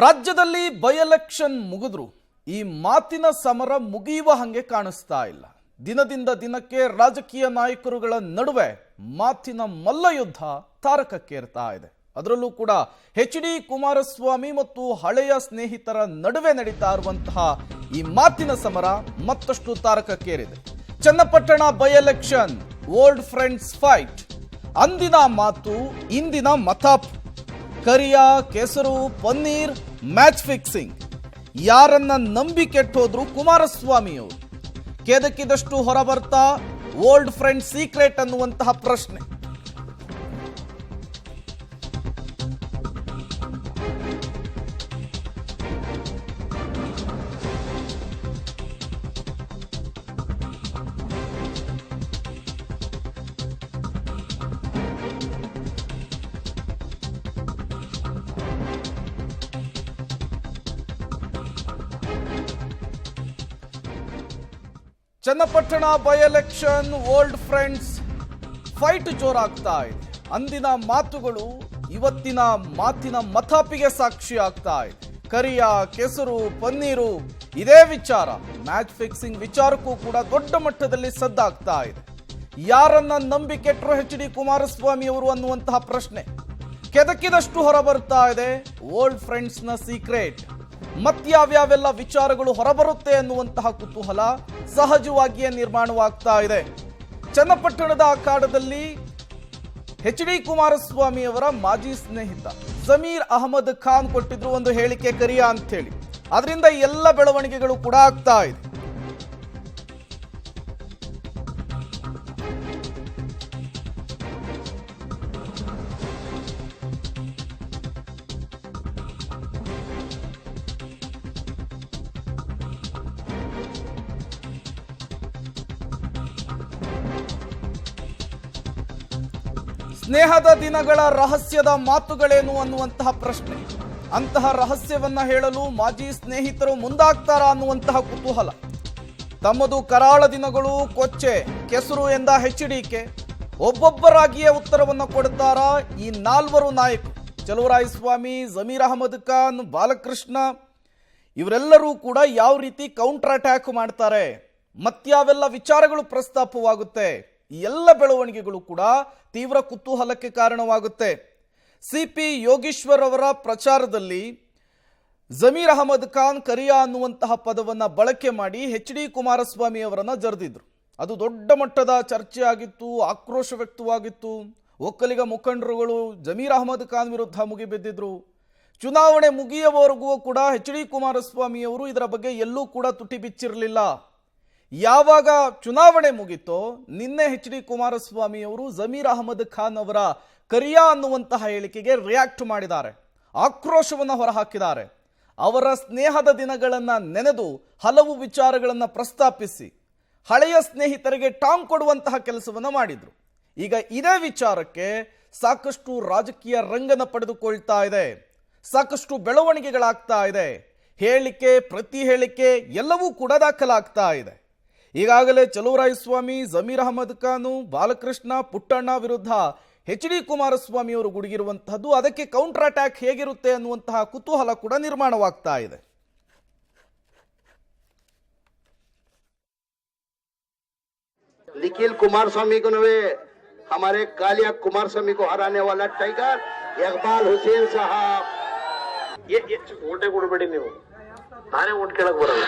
ರಾಜ್ಯದಲ್ಲಿ by election ಮುಗಿದ್ರು ಈ ಮಾತಿನ ಸಮರ ಮುಗಿಯುವ ಹಂಗೆ ಕಾಣಿಸ್ತಾ ಇಲ್ಲ. ದಿನದಿಂದ ದಿನಕ್ಕೆ ರಾಜಕೀಯ ನಾಯಕರುಗಳ ನಡುವೆ ಮಾತಿನ ಮಲ್ಲಯುದ್ಧ ತಾರಕಕ್ಕೇರ್ತಾ ಇದೆ. ಅದರಲ್ಲೂ ಕೂಡ ಎಚ್.ಡಿ. ಕುಮಾರಸ್ವಾಮಿ ಮತ್ತು ಹಳೆಯ ಸ್ನೇಹಿತರ ನಡುವೆ ನಡೀತಾ ಇರುವಂತಹ ಈ ಮಾತಿನ ಸಮರ ಮತ್ತಷ್ಟು ತಾರಕಕ್ಕೇರಿದೆ. Channapatna by election, old friends fight. ಅಂದಿನ ಮಾತು ಇಂದಿನ ಮತಾಪ್. ಕರಿಯ, ಕೆಸರು, ಪನ್ನೀರ್, ಮ್ಯಾಚ್ ಫಿಕ್ಸಿಂಗ್. ಯಾರನ್ನ ನಂಬಿ ಕೆಟ್ಟೋದ್ರು ಕುಮಾರಸ್ವಾಮಿಯವರು. ಕೆದಕಿದಷ್ಟು ಹೊರಬರ್ತಾ ಓಲ್ಡ್ ಫ್ರೆಂಡ್ ಸೀಕ್ರೆಟ್ ಅನ್ನುವಂತಹ ಪ್ರಶ್ನೆ. Channapatna by election, old friends fight ಜೋರಾಗ್ತಾ ಇದೆ. ಅಂದಿನ ಮಾತುಗಳು ಇವತ್ತಿನ ಮಾತಿನ ಮತಾಪಿಗೆ ಸಾಕ್ಷಿ ಆಗ್ತಾ ಇದೆ. ಕರಿಯ, ಕೆಸರು, ಪನ್ನೀರು, ಇದೇ ವಿಚಾರ ಮ್ಯಾಚ್ ಫಿಕ್ಸಿಂಗ್ ವಿಚಾರಕ್ಕೂ ಕೂಡ ದೊಡ್ಡ ಮಟ್ಟದಲ್ಲಿ ಸದ್ದಾಗ್ತಾ ಇದೆ. ಯಾರನ್ನ ನಂಬಿ ಕೆಟ್ಟರು ಎಚ್.ಡಿ. ಕುಮಾರಸ್ವಾಮಿ ಅವರು ಅನ್ನುವಂತಹ ಪ್ರಶ್ನೆ ಕೆದಕಿದಷ್ಟು ಹೊರಬರ್ತಾ ಇದೆ. ಓಲ್ಡ್ ಫ್ರೆಂಡ್ಸ್ನ ಸೀಕ್ರೆಟ್, ಮತ್ಯಾವ್ಯಾವೆಲ್ಲ ವಿಚಾರಗಳು ಹೊರಬರುತ್ತೆ ಅನ್ನುವಂತಹ ಕುತೂಹಲ ಸಹಜವಾಗಿಯೇ ನಿರ್ಮಾಣವಾಗ್ತಾ ಇದೆ. ಚನ್ನಪಟ್ಟಣದ ಅಖಾಡದಲ್ಲಿ ಎಚ್.ಡಿ. ಕುಮಾರಸ್ವಾಮಿ ಅವರ ಮಾಜಿ ಸ್ನೇಹಿತ ಜಮೀರ್ ಅಹಮದ್ ಖಾನ್ ಕೊಟ್ಟಿದ್ರು ಒಂದು ಹೇಳಿಕೆ, ಕರಿಯ ಅಂತ ಹೇಳಿ. ಅದರಿಂದ ಎಲ್ಲ ಬೆಳವಣಿಗೆಗಳು ಕೂಡ ಆಗ್ತಾ ಇದೆ. ಸ್ನೇಹದ ದಿನಗಳ ರಹಸ್ಯದ ಮಾತುಗಳೇನು ಅನ್ನುವಂತಹ ಪ್ರಶ್ನೆ. ಅಂತಹ ರಹಸ್ಯವನ್ನ ಹೇಳಲು ಮಾಜಿ ಸ್ನೇಹಿತರು ಮುಂದಾಗ್ತಾರಾ ಅನ್ನುವಂತಹ ಕುತೂಹಲ. ತಮ್ಮದು ಕರಾಳ ದಿನಗಳು, ಕೊಚ್ಚೆ, ಕೆಸರು ಎಂದ ಎಚ್.ಡಿ.ಕೆ ಒಬ್ಬೊಬ್ಬರಾಗಿಯೇ ಉತ್ತರವನ್ನು ಕೊಡುತ್ತಾರಾ ಈ ನಾಲ್ವರು ನಾಯಕರು? ಚಲುವರಾಯಸ್ವಾಮಿ, ಜಮೀರ್ ಅಹಮದ್ ಖಾನ್, ಬಾಲಕೃಷ್ಣ ಇವರೆಲ್ಲರೂ ಕೂಡ ಯಾವ ರೀತಿ ಕೌಂಟರ್ ಅಟ್ಯಾಕ್ ಮಾಡ್ತಾರೆ? ಮತ್ಯಾವೆಲ್ಲ ವಿಚಾರಗಳು ಪ್ರಸ್ತಾಪವಾಗುತ್ತೆ? ಈ ಎಲ್ಲ ಬೆಳವಣಿಗೆಗಳು ಕೂಡ ತೀವ್ರ ಕುತೂಹಲಕ್ಕೆ ಕಾರಣವಾಗುತ್ತೆ. ಸಿಪಿ ಯೋಗೀಶ್ವರ್ ಅವರ ಪ್ರಚಾರದಲ್ಲಿ ಜಮೀರ್ ಅಹಮದ್ ಖಾನ್ ಕರಿಯಾ ಅನ್ನುವಂತಹ ಪದವನ್ನು ಬಳಕೆ ಮಾಡಿ ಎಚ್.ಡಿ. ಕುಮಾರಸ್ವಾಮಿ ಅವರನ್ನ ಜರೆದಿದ್ರು. ಅದು ದೊಡ್ಡ ಮಟ್ಟದ ಚರ್ಚೆ ಆಗಿತ್ತು, ಆಕ್ರೋಶ ವ್ಯಕ್ತವಾಗಿತ್ತು. ಒಕ್ಕಲಿಗ ಮುಖಂಡರುಗಳು ಜಮೀರ್ ಅಹಮದ್ ಖಾನ್ ವಿರುದ್ಧ ಮುಗಿಬಿದ್ದಿದ್ರು. ಚುನಾವಣೆ ಮುಗಿಯುವವರೆಗೂ ಕೂಡ ಎಚ್.ಡಿ. ಕುಮಾರಸ್ವಾಮಿ ಅವರು ಇದರ ಬಗ್ಗೆ ಎಲ್ಲೂ ಕೂಡ ತುಟಿ ಬಿಚ್ಚಿರಲಿಲ್ಲ. ಯಾವಾಗ ಚುನಾವಣೆ ಮುಗಿತೋ ನಿನ್ನೆ ಎಚ್.ಡಿ. ಕುಮಾರಸ್ವಾಮಿ ಅವರು ಜಮೀರ್ ಅಹಮದ್ ಖಾನ್ ಅವರ ಕರಿಯಾ ಅನ್ನುವಂತಹ ಹೇಳಿಕೆಗೆ ರಿಯಾಕ್ಟ್ ಮಾಡಿದ್ದಾರೆ, ಆಕ್ರೋಶವನ್ನು ಹೊರಹಾಕಿದ್ದಾರೆ. ಅವರ ಸ್ನೇಹದ ದಿನಗಳನ್ನು ನೆನೆದು ಹಲವು ವಿಚಾರಗಳನ್ನು ಪ್ರಸ್ತಾಪಿಸಿ ಹಳೆಯ ಸ್ನೇಹಿತರಿಗೆ ಟಾಂಗ್ ಕೊಡುವಂತಹ ಕೆಲಸವನ್ನು ಮಾಡಿದ್ರು. ಈಗ ಇದೇ ವಿಚಾರಕ್ಕೆ ಸಾಕಷ್ಟು ರಾಜಕೀಯ ರಂಗನ ಪಡೆದುಕೊಳ್ತಾ ಇದೆ, ಸಾಕಷ್ಟು ಬೆಳವಣಿಗೆಗಳಾಗ್ತಾ ಇದೆ. ಹೇಳಿಕೆ, ಪ್ರತಿ ಹೇಳಿಕೆ ಎಲ್ಲವೂ ಕೂಡ ದಾಖಲಾಗ್ತಾ ಇದೆ. ಈಗಾಗಲೇ ಚಲುವರಾಯಸ್ವಾಮಿ, ಜಮೀರ್ ಅಹಮದ್ ಖಾನ್, ಬಾಲಕೃಷ್ಣ, ಪುಟ್ಟಣ್ಣ ವಿರುದ್ಧ ಎಚ್.ಡಿ. ಕುಮಾರಸ್ವಾಮಿ ಅವರು ಗುಡುಗಿರುವಂತಹದ್ದು, ಅದಕ್ಕೆ ಕೌಂಟರ್ ಅಟ್ಯಾಕ್ ಹೇಗಿರುತ್ತೆ ಅನ್ನುವಂತಹ ಕುತೂಹಲ ಕೂಡ ನಿರ್ಮಾಣವಾಗ್ತಾ ಇದೆ. निखिल कुमारस्वामी को नवे हमारे कालिया कुमारस्वामी को हराने वाला टाइगर इकबाल हुसैन साहब, ये वोटे ಕೊಡಬೇಡಿ ನೀವು, ನಾನೇ वोट केಳक ಬರಲ್ಲ.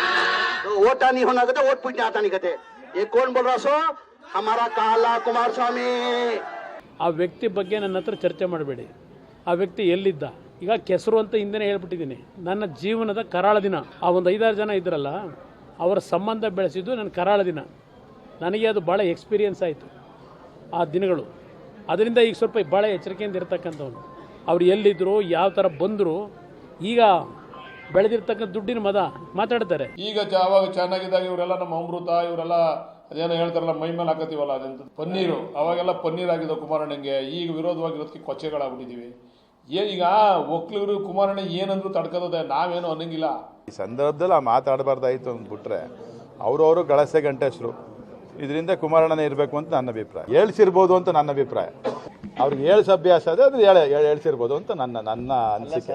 तो वोट नहीं होना कहते, वोट पूछने आता नहीं कहते. ये कौन बोल रहा सो? हमारा काला कुमारस्वामी. ಆ ವ್ಯಕ್ತಿ ಬಗ್ಗೆ ನನ್ನ ಹತ್ರ ಚರ್ಚೆ ಮಾಡಬೇಡಿ. ಆ ವ್ಯಕ್ತಿ ಎಲ್ಲಿದ್ದ? ಈಗ ಕೆಸರು ಅಂತ ಹಿಂದೆನೇ ಹೇಳ್ಬಿಟ್ಟಿದ್ದೀನಿ. ನನ್ನ ಜೀವನದ ಕರಾಳ ದಿನ. ಆ ಒಂದು 5-6 ಜನ ಇದ್ರಲ್ಲ, ಅವರ ಸಂಬಂಧ ಬೆಳೆಸಿದ್ದು ನನ್ನ ಕರಾಳ ದಿನ. ನನಗೆ ಅದು ಭಾಳ ಎಕ್ಸ್ಪೀರಿಯನ್ಸ್ ಆಯಿತು ಆ ದಿನಗಳು. ಅದರಿಂದ ಈಗ ಸ್ವಲ್ಪ ಭಾಳ ಎಚ್ಚರಿಕೆಯಿಂದ ಇರ್ತಕ್ಕಂಥವ್ನು. ಅವ್ರು ಎಲ್ಲಿದ್ದರು, ಯಾವ ಥರ ಬಂದರು, ಈಗ ಬೆಳೆದಿರ್ತಕ್ಕಂಥ ದುಡ್ಡಿನ ಮದ ಮಾತಾಡ್ತಾರೆ. ಈಗ ಅವಾಗ ಚೆನ್ನಾಗಿದ್ದಾಗ ಇವರೆಲ್ಲ ನಮ್ಮ ಅಮೃತ, ಇವರೆಲ್ಲ ಅದೇನೋ ಹೇಳ್ತಾರಲ್ಲ ಮೈ ಮೇಲೆ ಹಾಕತ್ತೀವಲ್ಲ, ಅದೆಂತ ಪನ್ನೀರು, ಅವಾಗೆಲ್ಲ ಪನ್ನೀರ್ ಆಗಿದ್ದ ಕುಮಾರಣ್ಣಂಗೆ. ಈಗ ವಿರೋಧವಾಗಿರೋದಕ್ಕೆ ಕೊಚ್ಚೆಗಳಾಗ್ಬಿಟ್ಟಿದ್ದೀವಿ. ಈಗ ಒಕ್ಲಿಗರು ಕುಮಾರಣ್ಣ ಏನಂದ್ರು ತಡ್ಕೋದೆ, ನಾವೇನು ಅನ್ನಂಗಿಲ್ಲ. ಈ ಸಂದರ್ಭದಲ್ಲಿ ಮಾತಾಡಬಾರ್ದಾಯ್ತು ಅಂದ್ಬಿಟ್ರೆ ಅವರು ಗಳಸೆ ಗಂಟೆಸ್ರು. ಇದರಿಂದ ಕುಮಾರಣ್ಣನೇ ಇರಬೇಕು ಅಂತ ನನ್ನ ಅಭಿಪ್ರಾಯ. ಹೇಳ್ಸಿರ್ಬೋದು ಅಂತ ನನ್ನ ಅಭಿಪ್ರಾಯ. ಅವ್ರಿಗೆ ಹೇಳ್ಸ ಅಭ್ಯಾಸ ಅದೇ, ಅದು ಹೇಳ್ಸಿರ್ಬೋದು ಅಂತ ನನ್ನ ಅನಿಸಿಕೆ.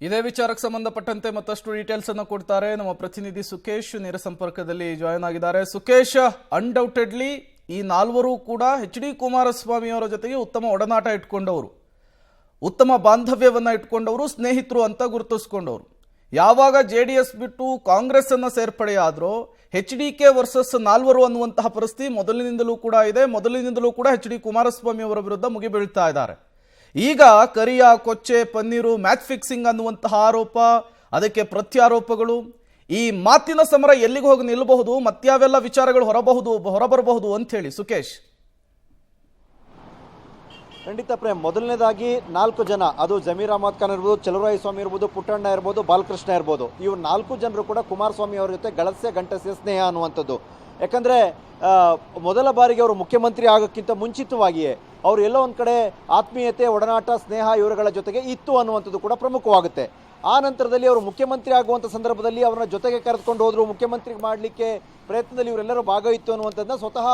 ಇದೇ ವಿಚಾರಕ್ಕೆ ಸಂಬಂಧಪಟ್ಟಂತೆ ಮತ್ತಷ್ಟು ಡೀಟೇಲ್ಸ್ ಅನ್ನು ಕೊಡ್ತಾರೆ ನಮ್ಮ ಪ್ರತಿನಿಧಿ ಸುಕೇಶ್ ನೇರ ಸಂಪರ್ಕದಲ್ಲಿ ಜಾಯ್ನ್ ಆಗಿದ್ದಾರೆ. ಸುಕೇಶ್, ಅನ್ಡೌಟೆಡ್ಲಿ ಈ ನಾಲ್ವರು ಕೂಡ ಎಚ್.ಡಿ. ಕುಮಾರಸ್ವಾಮಿ ಅವರ ಜೊತೆಗೆ ಉತ್ತಮ ಒಡನಾಟ ಇಟ್ಕೊಂಡವರು, ಉತ್ತಮ ಬಾಂಧವ್ಯವನ್ನ ಇಟ್ಕೊಂಡವರು, ಸ್ನೇಹಿತರು ಅಂತ ಗುರುತಿಸ್ಕೊಂಡವರು. ಯಾವಾಗ JDS ಬಿಟ್ಟು ಕಾಂಗ್ರೆಸ್ ಅನ್ನ ಸೇರ್ಪಡೆಯಾದ್ರೋ HDK ವರ್ಸಸ್ ನಾಲ್ವರು ಅನ್ನುವಂತಹ ಪರಿಸ್ಥಿತಿ ಮೊದಲಿನಿಂದಲೂ ಕೂಡ ಇದೆ. ಮೊದಲಿನಿಂದಲೂ ಕೂಡ ಎಚ್.ಡಿ. ಕುಮಾರಸ್ವಾಮಿ ಅವರ ವಿರುದ್ಧ ಮುಗಿಬೀಳ್ತಾ ಇದ್ದಾರೆ. ಈಗ ಕರಿಯ, ಕೊಚ್ಚೆ, ಪನ್ನೀರು, ಮ್ಯಾಚ್ ಫಿಕ್ಸಿಂಗ್ ಅನ್ನುವಂತಹ ಆರೋಪ, ಅದಕ್ಕೆ ಪ್ರತ್ಯಾರೋಪಗಳು, ಈ ಮಾತಿನ ಸಮರ ಎಲ್ಲಿಗೆ ಹೋಗಿ ನಿಲ್ಲಬಹುದು, ಮತ್ಯಾವೆಲ್ಲ ವಿಚಾರಗಳು ಹೊರಬರಬಹುದು ಅಂತ ಹೇಳಿ ಸುಕೇಶ್. ಖಂಡಿತ ಪ್ರೇಮ್, ಮೊದಲನೇದಾಗಿ 4 ಜನ, ಅದು ಜಮೀರ್ ಅಹಮದ್ ಖಾನ್ ಇರ್ಬೋದು, ಚಲುವರಾಯ ಸ್ವಾಮಿ ಇರ್ಬೋದು, ಪುಟ್ಟಣ್ಣ ಇರ್ಬೋದು, ಬಾಲಕೃಷ್ಣ ಇರ್ಬೋದು, ಇವ್ರು 4 ಜನರು ಕೂಡ ಕುಮಾರಸ್ವಾಮಿ ಅವರ ಜೊತೆ ಗಳಸೆ ಗಂಟಸೆ ಸ್ನೇಹ ಅನ್ನುವಂಥದ್ದು. ಯಾಕಂದರೆ ಮೊದಲ ಬಾರಿಗೆ ಅವರು ಮುಖ್ಯಮಂತ್ರಿ ಆಗೋಕ್ಕಿಂತ ಮುಂಚಿತವಾಗಿಯೇ ಅವರು ಎಲ್ಲೋ ಒಂದು ಕಡೆ ಆತ್ಮೀಯತೆ, ಒಡನಾಟ, ಸ್ನೇಹ ಇವರುಗಳ ಜೊತೆಗೆ ಇತ್ತು ಅನ್ನುವಂಥದ್ದು ಕೂಡ ಪ್ರಮುಖವಾಗುತ್ತೆ. ಆ ನಂತರದಲ್ಲಿ ಅವರು ಮುಖ್ಯಮಂತ್ರಿ ಆಗುವಂಥ ಸಂದರ್ಭದಲ್ಲಿ ಅವರನ್ನ ಜೊತೆಗೆ ಕರೆದುಕೊಂಡು ಹೋದ್ರು, ಮುಖ್ಯಮಂತ್ರಿ ಮಾಡಲಿಕ್ಕೆ ಪ್ರಯತ್ನದಲ್ಲಿ ಇವರೆಲ್ಲರೂ ಭಾಗವಹಿತ್ತು ಅನ್ನುವಂಥದ್ದನ್ನ ಸ್ವತಃ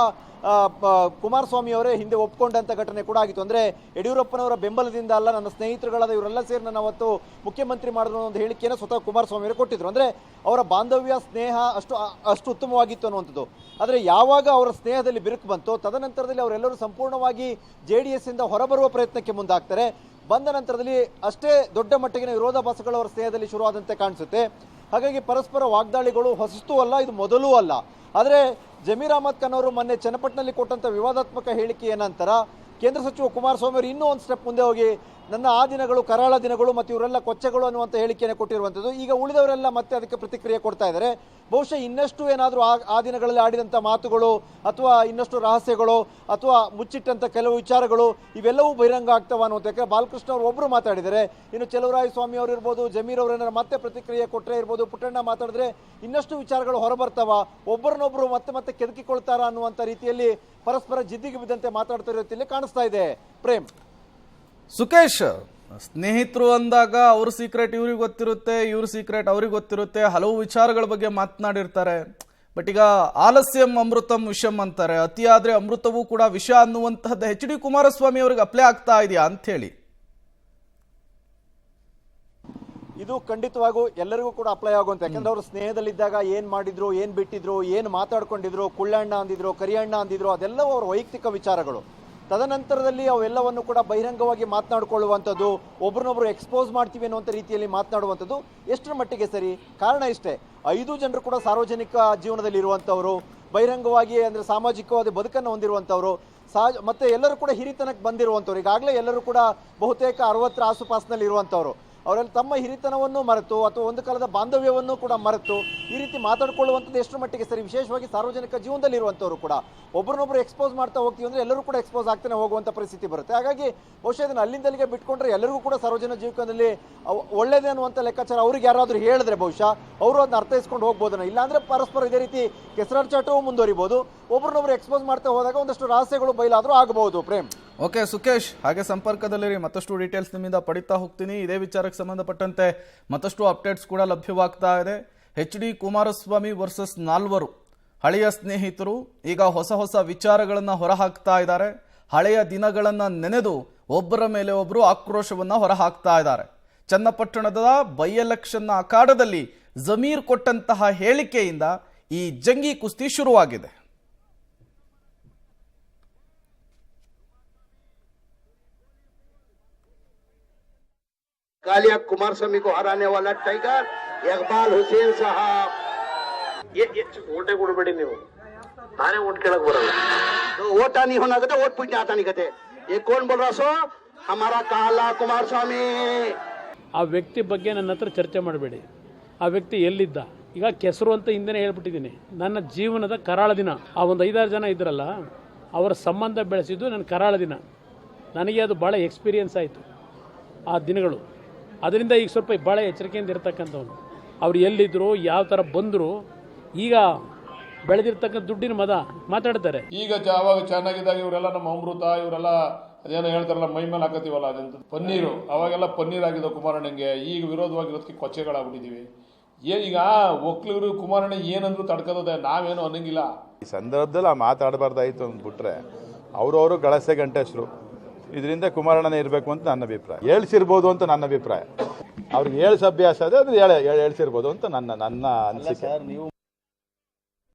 ಕುಮಾರಸ್ವಾಮಿ ಅವರೇ ಹಿಂದೆ ಒಪ್ಕೊಂಡಂಥ ಘಟನೆ ಕೂಡ ಆಗಿತ್ತು. ಅಂದರೆ ಯಡಿಯೂರಪ್ಪನವರ ಬೆಂಬಲದಿಂದ ಅಲ್ಲ, ನನ್ನ ಸ್ನೇಹಿತರುಗಳಾದ ಇವರೆಲ್ಲ ಸೇರಿ ನನ್ನ ಅವತ್ತು ಮುಖ್ಯಮಂತ್ರಿ ಮಾಡಿದ್ರು ಅನ್ನೋ ಹೇಳಿಕೆಯನ್ನು ಸ್ವತಃ ಕುಮಾರಸ್ವಾಮಿ ಅವರು ಕೊಟ್ಟಿದ್ರು. ಅಂದರೆ ಅವರ ಬಾಂಧವ್ಯ, ಸ್ನೇಹ ಅಷ್ಟು ಉತ್ತಮವಾಗಿತ್ತು ಅನ್ನುವಂಥದ್ದು. ಆದರೆ ಯಾವಾಗ ಅವರ ಸ್ನೇಹದಲ್ಲಿ ಬಿರುಕು ಬಂತು, ತದನಂತರದಲ್ಲಿ ಅವರೆಲ್ಲರೂ ಸಂಪೂರ್ಣವಾಗಿ JDS ಇಂದ ಹೊರಬರುವ ಪ್ರಯತ್ನಕ್ಕೆ ಮುಂದಾಗ್ತಾರೆ. ಬಂದ ನಂತರದಲ್ಲಿ ಅಷ್ಟೇ ದೊಡ್ಡ ಮಟ್ಟಿಗಿನ ವಿರೋಧಾಭಾಸಗಳು ಅವರ ಸ್ನೇಹದಲ್ಲಿ ಶುರುವಾದಂತೆ ಕಾಣಿಸುತ್ತೆ. ಹಾಗಾಗಿ ಪರಸ್ಪರ ವಾಗ್ದಾಳಿಗಳು ಹೊಸತೂ ಅಲ್ಲ, ಇದು ಮೊದಲೂ ಅಲ್ಲ. ಆದರೆ ಜಮೀರ್ ಅಹಮದ್ ಖಾನ್ ಅವರು ಮೊನ್ನೆ ಚನ್ನಪಟ್ಟಣದಲ್ಲಿ ಕೊಟ್ಟಂಥ ವಿವಾದಾತ್ಮಕ ಹೇಳಿಕೆಯ ನಂತರ ಕೇಂದ್ರ ಸಚಿವ ಕುಮಾರಸ್ವಾಮಿ ಅವರು ಇನ್ನೂ ಒಂದು ಸ್ಟೆಪ್ ಮುಂದೆ ಹೋಗಿ ನನ್ನ ಆ ದಿನಗಳು ಕರಾಳ ದಿನಗಳು ಮತ್ತು ಇವರೆಲ್ಲ ಕೊಚ್ಚೆಗಳು ಅನ್ನುವಂಥ ಹೇಳಿಕೆಯನ್ನು ಕೊಟ್ಟಿರುವಂಥದ್ದು. ಈಗ ಉಳಿದವರೆಲ್ಲ ಮತ್ತೆ ಅದಕ್ಕೆ ಪ್ರತಿಕ್ರಿಯೆ ಕೊಡ್ತಾ ಇದ್ದಾರೆ. ಬಹುಶಃ ಇನ್ನಷ್ಟು ಏನಾದರೂ ಆ ದಿನಗಳಲ್ಲಿ ಆಡಿದಂಥ ಮಾತುಗಳು ಅಥವಾ ಇನ್ನಷ್ಟು ರಹಸ್ಯಗಳು ಅಥವಾ ಮುಚ್ಚಿಟ್ಟಂಥ ಕೆಲವು ವಿಚಾರಗಳು ಇವೆಲ್ಲವೂ ಬಹಿರಂಗ ಆಗ್ತವ ಅನ್ನುವಂಥ. ಯಾಕಂದರೆ ಬಾಲಕೃಷ್ಣ ಅವರು ಒಬ್ಬರು ಮಾತಾಡಿದರೆ, ಇನ್ನು ಚಲುವರಾಯ ಸ್ವಾಮಿ ಅವರು ಇರ್ಬೋದು, ಜಮೀರ್ ಅವರೇನಾರು ಮತ್ತೆ ಪ್ರತಿಕ್ರಿಯೆ ಕೊಟ್ಟರೆ ಇರ್ಬೋದು, ಪುಟ್ಟಣ್ಣ ಮಾತಾಡಿದ್ರೆ ಇನ್ನಷ್ಟು ವಿಚಾರಗಳು ಹೊರಬರ್ತಾವ, ಒಬ್ಬರನ್ನೊಬ್ಬರು ಮತ್ತೆ ಕೆದಕಿಕೊಳ್ತಾರ ಅನ್ನುವಂಥ ರೀತಿಯಲ್ಲಿ ಪರಸ್ಪರ ಜಿದ್ದಿಗೆ ಬಿದ್ದಂತೆ ಮಾತಾಡ್ತಾ ಇರೋ ಕಾಣಿಸ್ತಾ ಇದೆ. ಪ್ರೇಮ್, ಸುಕೇಶ್, ಸ್ನೇಹಿತರು ಅಂದಾಗ ಅವ್ರ ಸೀಕ್ರೆಟ್ ಇವ್ರಿಗೆ ಗೊತ್ತಿರುತ್ತೆ, ಇವ್ರ ಸೀಕ್ರೆಟ್ ಅವ್ರಿಗೆ ಗೊತ್ತಿರುತ್ತೆ, ಹಲವು ವಿಚಾರಗಳ ಬಗ್ಗೆ ಮಾತನಾಡಿರ್ತಾರೆ. ಬಟ್ ಈಗ ಆಲಸ್ಯಂ ಅಮೃತಂ ವಿಷಂ ಅಂತಾರೆ, ಅತಿಯಾದ್ರೆ ಅಮೃತವೂ ಕೂಡ ವಿಷ ಅನ್ನುವಂತಹದ್ದು ಎಚ್.ಡಿ. ಕುಮಾರಸ್ವಾಮಿ ಅವರಿಗೆ ಅಪ್ಲೈ ಆಗ್ತಾ ಇದೆಯಾ ಅಂತ ಹೇಳಿ. ಇದು ಖಂಡಿತವಾಗೂ ಎಲ್ಲರಿಗೂ ಕೂಡ ಅಪ್ಲೈ ಆಗುವಂತೆ. ಯಾಕಂದ್ರೆ ಅವರು ಸ್ನೇಹದಲ್ಲಿದ್ದಾಗ ಏನ್ ಮಾಡಿದ್ರು, ಏನ್ ಬಿಟ್ಟಿದ್ರು, ಏನ್ ಮಾತಾಡ್ಕೊಂಡಿದ್ರು, ಕುಳ್ಳಣ್ಣ ಅಂದಿದ್ರು, ಕರಿಯಣ್ಣ ಅಂದಿದ್ರು, ಅದೆಲ್ಲವೂ ಅವರ ವೈಯಕ್ತಿಕ ವಿಚಾರಗಳು. ತದನಂತರದಲ್ಲಿ ಅವೆಲ್ಲವನ್ನು ಕೂಡ ಬಹಿರಂಗವಾಗಿ ಮಾತನಾಡಿಕೊಳ್ಳುವಂಥದ್ದು, ಒಬ್ರನ್ನೊಬ್ರು ಎಕ್ಸ್ಪೋಸ್ ಮಾಡ್ತೀವಿ ಅನ್ನುವಂಥ ರೀತಿಯಲ್ಲಿ ಮಾತನಾಡುವಂಥದ್ದು ಎಷ್ಟರ ಮಟ್ಟಿಗೆ ಸರಿ? ಕಾರಣ ಇಷ್ಟೇ, 5 ಜನರು ಕೂಡ ಸಾರ್ವಜನಿಕ ಜೀವನದಲ್ಲಿ ಇರುವಂಥವ್ರು, ಬಹಿರಂಗವಾಗಿ ಅಂದರೆ ಸಾಮಾಜಿಕವಾದ ಬದುಕನ್ನು ಹೊಂದಿರುವಂಥವ್ರು, ಮತ್ತೆ ಎಲ್ಲರೂ ಕೂಡ ಹಿರಿತನಕ್ಕೆ ಬಂದಿರುವಂಥವ್ರು. ಈಗಾಗಲೇ ಎಲ್ಲರೂ ಕೂಡ ಬಹುತೇಕ 60ರ ಆಸುಪಾಸಿನಲ್ಲಿ ಇರುವಂಥವ್ರು. ಅವರೆಲ್ಲ ತಮ್ಮ ಹಿರಿತನವನ್ನು ಮರೆತು ಅಥವಾ ಒಂದು ಕಾಲದ ಬಾಂಧವ್ಯವನ್ನು ಕೂಡ ಮರೆತು ಈ ರೀತಿ ಮಾತಾಡ್ಕೊಳ್ಳುವಂಥದ್ದು ಎಷ್ಟರ ಮಟ್ಟಿಗೆ ಸರಿ? ವಿಶೇಷವಾಗಿ ಸಾರ್ವಜನಿಕ ಜೀವನದಲ್ಲಿ ಇರುವಂಥವ್ರು ಕೂಡ ಒಬ್ಬರನ್ನೊಬ್ಬರು ಎಕ್ಸ್ಪೋಸ್ ಮಾಡ್ತಾ ಹೋಗ್ತೀವಿ ಅಂದರೆ ಎಲ್ಲರೂ ಕೂಡ ಎಕ್ಸ್ಪೋಸ್ ಆಗ್ತಾನೆ ಹೋಗುವಂಥ ಪರಿಸ್ಥಿತಿ ಬರುತ್ತೆ. ಹಾಗಾಗಿ ಬಹುಶಃ ಇದನ್ನು ಅಲ್ಲಿಂದಲ್ಲಿಗೆ ಬಿಟ್ಕೊಂಡ್ರೆ ಎಲ್ಲರಿಗೂ ಕೂಡ ಸಾರ್ವಜನಿಕ ಜೀವನದಲ್ಲಿ ಒಳ್ಳೇದೇ ಅನ್ನುವಂಥ ಲೆಕ್ಕಾಚಾರ ಅವ್ರಿಗೆ ಯಾರಾದರೂ ಹೇಳಿದ್ರೆ ಬಹುಶಃ ಅವರು ಅದನ್ನ ಅರ್ಥೈಸ್ಕೊಂಡು ಹೋಗ್ಬೋದನ್ನ. ಇಲ್ಲಾಂದ್ರೆ ಪರಸ್ಪರ ಇದೇ ರೀತಿ ಕೆಸರಾಚಾಟವೂ ಮುಂದುವರಿಬಹುದು. ಒಬ್ಬರನ್ನೊಬ್ಬರು ಎಕ್ಸ್ಪೋಸ್ ಮಾಡ್ತಾ ಹೋದಾಗ ಒಂದಷ್ಟು ರಹಸ್ಯಗಳು ಬಯಲಾದರೂ ಆಗಬಹುದು. ಪ್ರೇಮ್, ಓಕೆ ಸುಕೇಶ್, ಹಾಗೆ ಸಂಪರ್ಕದಲ್ಲಿರಿ, ಮತ್ತಷ್ಟು ಡೀಟೇಲ್ಸ್ ನಿಮ್ಮಿಂದ ಪಡಿತಾ ಹೋಗ್ತೀನಿ. ಇದೇ ವಿಚಾರಕ್ಕೆ ಸಂಬಂಧಪಟ್ಟಂತೆ ಮತ್ತಷ್ಟು ಅಪ್ಡೇಟ್ಸ್ ಕೂಡ ಲಭ್ಯವಾಗ್ತಾ ಇದೆ. ಎಚ್.ಡಿ. ಕುಮಾರಸ್ವಾಮಿ ವರ್ಸಸ್ ನಾಲ್ವರು ಹಳೆಯ ಸ್ನೇಹಿತರು ಈಗ ಹೊಸ ವಿಚಾರಗಳನ್ನು ಹೊರಹಾಕ್ತಾ ಇದ್ದಾರೆ. ಹಳೆಯ ದಿನಗಳನ್ನು ನೆನೆದು ಒಬ್ಬರ ಮೇಲೆ ಒಬ್ಬರು ಆಕ್ರೋಶವನ್ನು ಹೊರಹಾಕ್ತಾ ಇದ್ದಾರೆ. ಚನ್ನಪಟ್ಟಣದ ಬೈ ಎಲೆಕ್ಷನ್ನ ಅಖಾಡದಲ್ಲಿ ಜಮೀರ್ ಕೊಟ್ಟಂತಹ ಹೇಳಿಕೆಯಿಂದ ಈ ಜಂಗಿ ಕುಸ್ತಿ ಶುರುವಾಗಿದೆ. कालिया कुमारस्वामी को हराने वाला टाइगर इकबाल हुसैन साहब, ये वोटे ಕೊಡಬೇಡಿ ನೀವು, ನಾನೇ वोट ಕೇಳಕ್ ಬರಲ್ಲ. वोट नहीं होना कहते, वोट पूछने आता नहीं कहते. ये कौन बोल रहा सो? हमारा काला कुमारस्वामी. ಆ ವ್ಯಕ್ತಿ ಬಗ್ಗೆ ನನ್ನ ಹತ್ರ ಚರ್ಚೆ ಮಾಡಬೇಡಿ. ಆ ವ್ಯಕ್ತಿ ಎಲ್ಲಿದ್ದ, ಈಗ ಕೆಸರು ಅಂತ ಹಿಂದೆನೇ ಹೇಳ್ಬಿಟ್ಟಿದ್ದೀನಿ. ನನ್ನ ಜೀವನದ ಕರಾಳ ದಿನ, ಆ ಒಂದು 5-6 ಜನ ಇದ್ರಲ್ಲ, ಅವರ ಸಂಬಂಧ ಬೆಳೆಸಿದ್ದು ನನ್ನ ಕರಾಳ ದಿನ. ನನಗೆ ಅದು ಭಾಳ ಎಕ್ಸ್ಪೀರಿಯನ್ಸ್ ಆಯಿತು ಆ ದಿನಗಳು. ಅದರಿಂದ ಈಗ ಸ್ವಲ್ಪ ಭಾಳ ಎಚ್ಚರಿಕೆಯಿಂದ ಇರ್ತಕ್ಕಂಥವ್ನು. ಅವ್ರು ಎಲ್ಲಿದ್ದರು, ಯಾವ ಥರ ಬಂದರು, ಈಗ ಬೆಳೆದಿರ್ತಕ್ಕಂಥ ದುಡ್ಡಿನ ಮದ ಮಾತಾಡ್ತಾರೆ. ಈಗ ಅವಾಗ ಚೆನ್ನಾಗಿದ್ದಾಗ ಇವರೆಲ್ಲ ನಮ್ಮ ಅಮೃತ, ಇವರೆಲ್ಲ ಅದೇನೋ ಹೇಳ್ತಾರಲ್ಲ ಮೈ ಮೇಲೆ ಹಾಕತ್ತೀವಲ್ಲ, ಅದಂತ ಪನ್ನೀರು, ಅವಾಗೆಲ್ಲ ಪನ್ನೀರ್ ಆಗಿದ್ದವು ಕುಮಾರಣ್ಣಂಗೆ. ಈಗ ವಿರೋಧವಾಗಿರೋದಕ್ಕೆ ಕೊಚ್ಚೆಗಳಾಗ್ಬಿಟ್ಟಿದ್ದೀವಿ. ಈಗ ಒಕ್ಲಿಗರು ಕುಮಾರಣ್ಣ ಏನಂದ್ರು ತಡ್ಕೋದೇ, ನಾವೇನು ಅನ್ನಂಗಿಲ್ಲ. ಈ ಸಂದರ್ಭದಲ್ಲಿ ಮಾತಾಡಬಾರ್ದಾಯಿತು ಅಂದ್ಬಿಟ್ರೆ ಅವರು ಗಳಸೆ ಗಂಟೆಸರು. ಇದರಿಂದ ಕುಮಾರಣ್ಣನೇ ಇರಬೇಕು ಅಂತ ನನ್ನ ಅಭಿಪ್ರಾಯ. ಹೇಳ್ಸಿರ್ಬೋದು ಅಂತ ನನ್ನ ಅಭಿಪ್ರಾಯ. ಅವ್ರಿಗೆ ಹೇಳ್ಸ ಅಭ್ಯಾಸ ಅದೇ ಅದು ಹೇಳ್ಸಿರ್ಬೋದು ಅಂತ ನನ್ನ ಅನಿಸಿಕೆ.